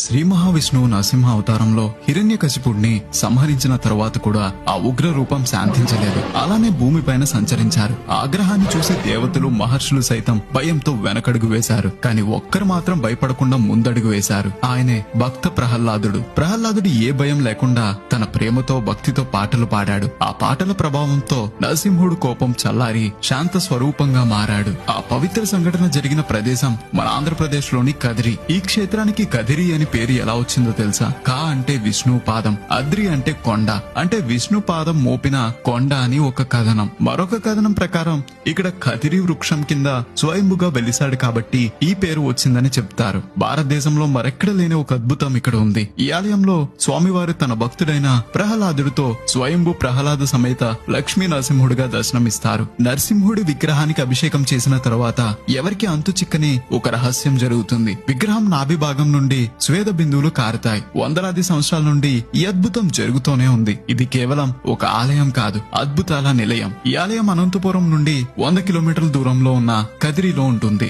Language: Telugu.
శ్రీ మహావిష్ణువు నరసింహ అవతారంలో హిరణ్యకశిపుడిని సంహరించిన తరువాత కూడా ఆ ఉగ్ర రూపం శాంతించలేదు. అలానే భూమిపైన సంచరించారు. ఆగ్రహాన్ని చూసి దేవతలు మహర్షులు సైతం భయంతో వెనకడుగు వేశారు. కాని ఒక్కరు మాత్రం భయపడకుండా ముందడుగు వేశారు. ఆయనే భక్త ప్రహ్లాదుడు. ప్రహ్లాదుడు ఏ భయం లేకుండా తన ప్రేమతో భక్తితో పాటలు పాడాడు. ఆ పాటల ప్రభావంతో నరసింహుడు కోపం చల్లారి శాంత స్వరూపంగా మారాడు. ఆ పవిత్ర సంఘటన జరిగిన ప్రదేశం మన ఆంధ్రప్రదేశ్ లోని కదిరి. ఈ క్షేత్రానికి కదిరి అని పేరు ఎలా వచ్చిందో తెలుసా? కా అంటే విష్ణు పాదం, అద్రి అంటే కొండ, అంటే విష్ణు పాదం మోపిన కొండ అని ఒక కథనం. మరొక కథనం ప్రకారం ఇక్కడ కదిరి వృక్షం కింద స్వయంభుగా వెలిసాడు కాబట్టి ఈ పేరు వచ్చిందని చెప్తారు. భారతదేశంలో మరెక్కడ లేని ఒక అద్భుతం ఇక్కడ ఉంది. ఈ ఆలయంలో స్వామివారు తన భక్తుడైన ప్రహ్లాదుడితో స్వయంభు ప్రహ్లాద సమేత లక్ష్మీ నరసింహుడిగా దర్శనమిస్తారు. నరసింహుడి విగ్రహానికి అభిషేకం చేసిన తర్వాత ఎవరికి అంతు చిక్కని ఒక రహస్యం జరుగుతుంది. విగ్రహం నాభి భాగం నుండి స్వేద బిందువులు కారుతాయి. వందలాది సంవత్సరాల నుండి ఈ అద్భుతం జరుగుతూనే ఉంది. ఇది కేవలం ఒక ఆలయం కాదు, అద్భుతాల నిలయం. ఈ ఆలయం అనంతపురం నుండి 100 కిలోమీటర్ల దూరంలో ఉన్న కదిరిలో ఉంటుంది.